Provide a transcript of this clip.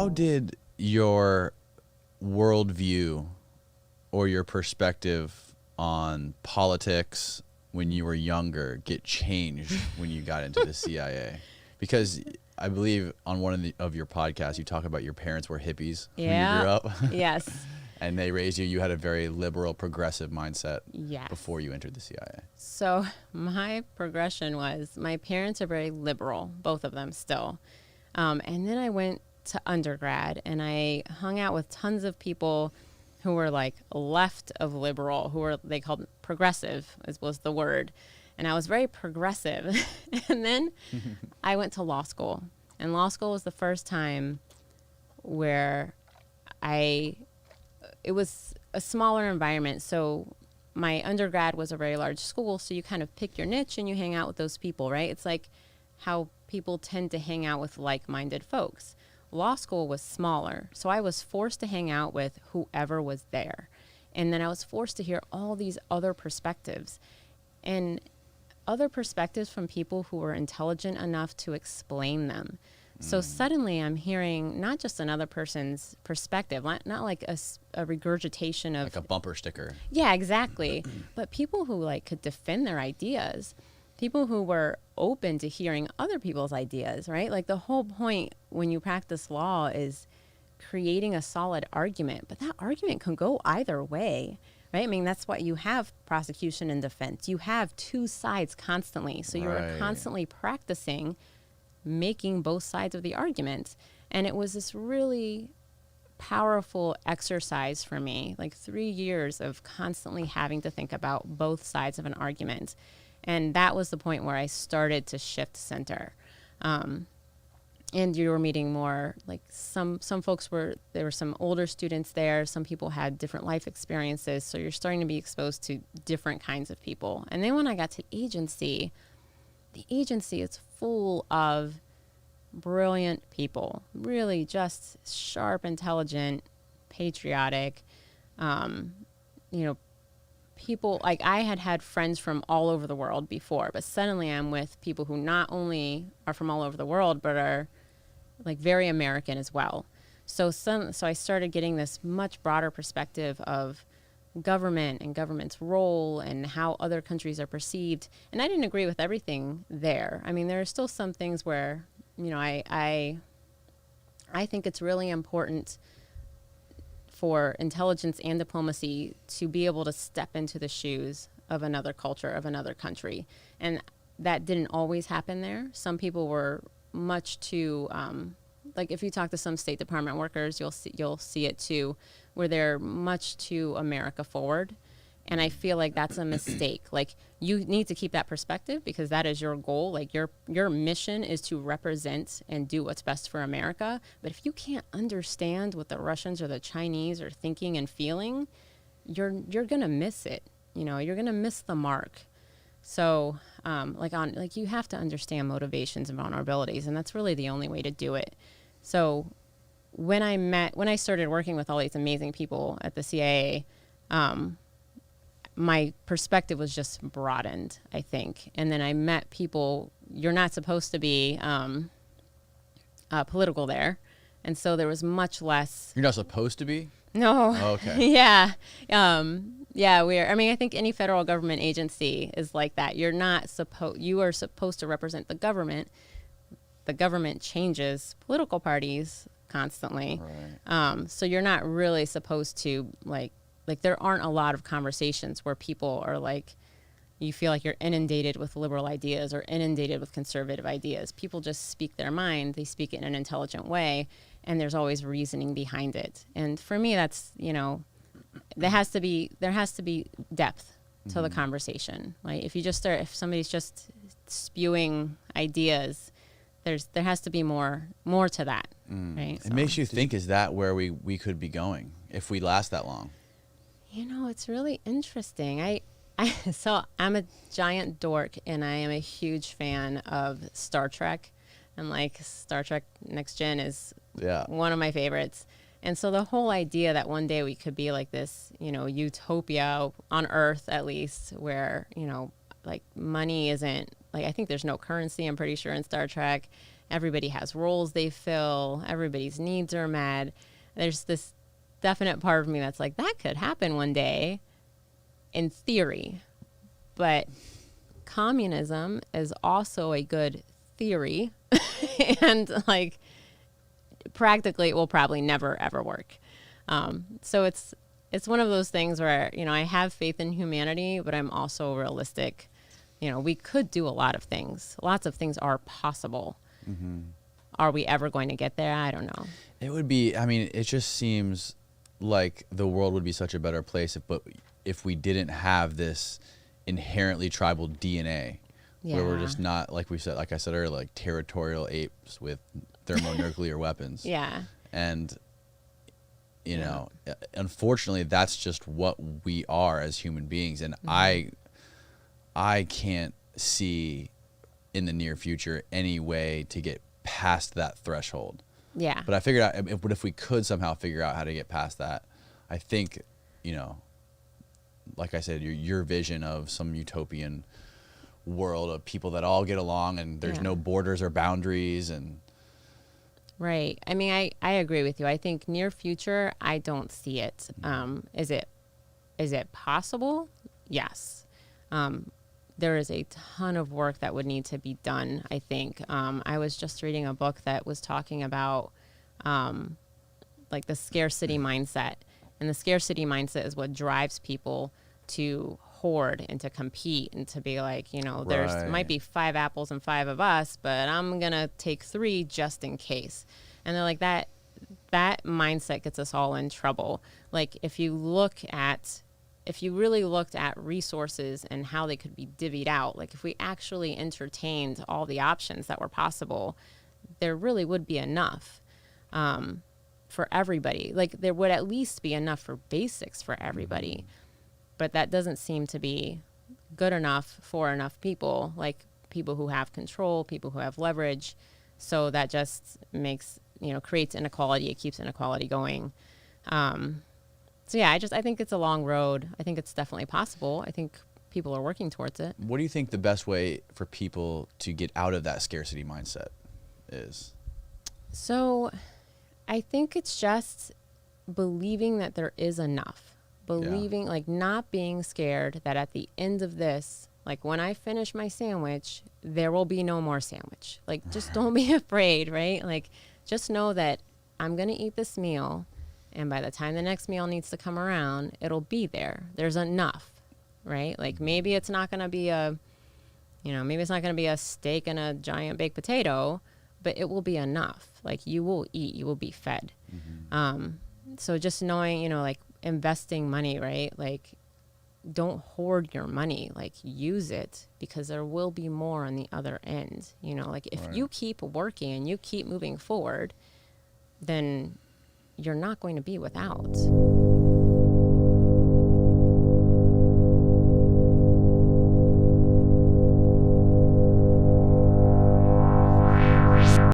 How did your worldview or your perspective on politics when you were younger get changed when you got into the CIA? Because I believe on one of your podcasts, you talk about your parents were hippies when you grew up. Yes. And they raised you. You had a very liberal, progressive mindset Yes. before you entered the CIA. So my progression was my parents are very liberal, both of them still. And then I went to undergrad and I hung out with tons of people who were like left of liberal, they called progressive was the word. And I was very progressive. And then I went to law school. And law school was the first time where it was a smaller environment. So my undergrad was a very large school. So you kind of pick your niche and you hang out with those people, right? It's like how people tend to hang out with like-minded folks. Law school was smaller. So I was forced to hang out with whoever was there. And then I was forced to hear all these other perspectives. And other perspectives from people who were intelligent enough to explain them. So suddenly I'm hearing not just another person's perspective, not like a regurgitation of... Like a bumper sticker. Yeah, exactly. But people who like could defend their ideas, people who were open to hearing other people's ideas, right? Like the whole point when you practice law is creating a solid argument, but that argument can go either way. Right? I mean, that's why you have prosecution and defense. You have two sides constantly. So you're constantly practicing making both sides of the argument. And it was this really powerful exercise for me, like 3 years of constantly having to think about both sides of an argument. And that was the point where I started to shift center. And you were meeting more, like some folks there were some older students there. Some people had different life experiences. So you're starting to be exposed to different kinds of people. And then when I got to agency, the agency is full of brilliant people, really just sharp, intelligent, patriotic, people. Like I had friends from all over the world before, but suddenly I'm with people who not only are from all over the world, but are like very American as well. So I started getting this much broader perspective of government and government's role and how other countries are perceived. And I didn't agree with everything there. I mean, there are still some things where, I think it's really important for intelligence and diplomacy to be able to step into the shoes of another culture, of another country. And that didn't always happen there. Some people were much too, like if you talk to some State Department workers, you'll see it too, where they're much too America forward. And I feel like that's a mistake. Like you need to keep that perspective because that is your goal. Like your mission is to represent and do what's best for America. But if you can't understand what the Russians or the Chinese are thinking and feeling, you're going to miss it. You're going to miss the mark. So you have to understand motivations and vulnerabilities, and that's really the only way to do it. So when I started working with all these amazing people at the CIA, my perspective was just broadened, I think. And then I met people, you're not supposed to be political there. And so there was much less. You're not supposed to be? No. Oh, okay. Yeah. I think any federal government agency is like that. You are supposed to represent the government. The government changes political parties constantly. Right. So you're not really supposed to like there aren't a lot of conversations where people are like, you feel like you're inundated with liberal ideas or inundated with conservative ideas. People just speak their mind. They speak it in an intelligent way, and there's always reasoning behind it. And for me, that's, there has to be depth to the conversation. Like if somebody's just spewing ideas, there has to be more to that. Right? It makes you think, is that where we could be going if we last that long? It's really interesting. So I'm a giant dork, and I am a huge fan of Star Trek, and like Star Trek Next Gen is one of my favorites. And so the whole idea that one day we could be like this, utopia on Earth, at least, where, like money isn't like, I think there's no currency, I'm pretty sure, in Star Trek. everybody has roles they fill, everybody's needs are met. There's this definite part of me that's like, that could happen one day in theory. But communism is also a good theory. And like practically it will probably never ever work. So it's one of those things where, you know, I have faith in humanity, but I'm also realistic. You know, we could do a lot of things. Lots of things are possible. Mm-hmm. Are we ever going to get there? I don't know. It would be, I mean, it just seems like the world would be such a better place if we didn't have this inherently tribal DNA. Yeah. Where we're just not, like we said, like I said earlier, like territorial apes with thermonuclear weapons. Yeah. And, you know, unfortunately, that's just what we are as human beings. And I can't see in the near future any way to get past that threshold. Yeah. But I figured out, if we could somehow figure out how to get past that, I think, you know, like I said, your vision of some utopian world of people that all get along and there's no borders or boundaries and. Right. I mean, I agree with you. I think near future, I don't see it. Is it possible? Yes. There is a ton of work that would need to be done, I think. I was just reading a book that was talking about like the scarcity mindset. And the scarcity mindset is what drives people to hoard and to compete and to be like, you know, there's might be 5 apples and 5 of us, but I'm going to take 3 just in case. And they're like, that mindset gets us all in trouble. Like if you really looked at resources and how they could be divvied out, like if we actually entertained all the options that were possible, there really would be enough for everybody. Like there would at least be enough for basics for everybody. But that doesn't seem to be good enough for enough people, like people who have control, people who have leverage. So that just creates inequality. It keeps inequality going. So yeah, I think it's a long road. I think it's definitely possible. I think people are working towards it. What do you think the best way for people to get out of that scarcity mindset is? So I think it's just believing that there is enough. Like not being scared that at the end of this, like when I finish my sandwich, there will be no more sandwich. Like just don't be afraid, right? Like just know that I'm going to eat this meal. And by the time the next meal needs to come around, it'll be there. There's enough, right? Like maybe it's not going to be a steak and a giant baked potato, but it will be enough. Like you will eat, you will be fed. Mm-hmm. So just knowing, like investing money, right? Like don't hoard your money, like use it because there will be more on the other end. Like if you keep working and you keep moving forward, then you're not going to be without.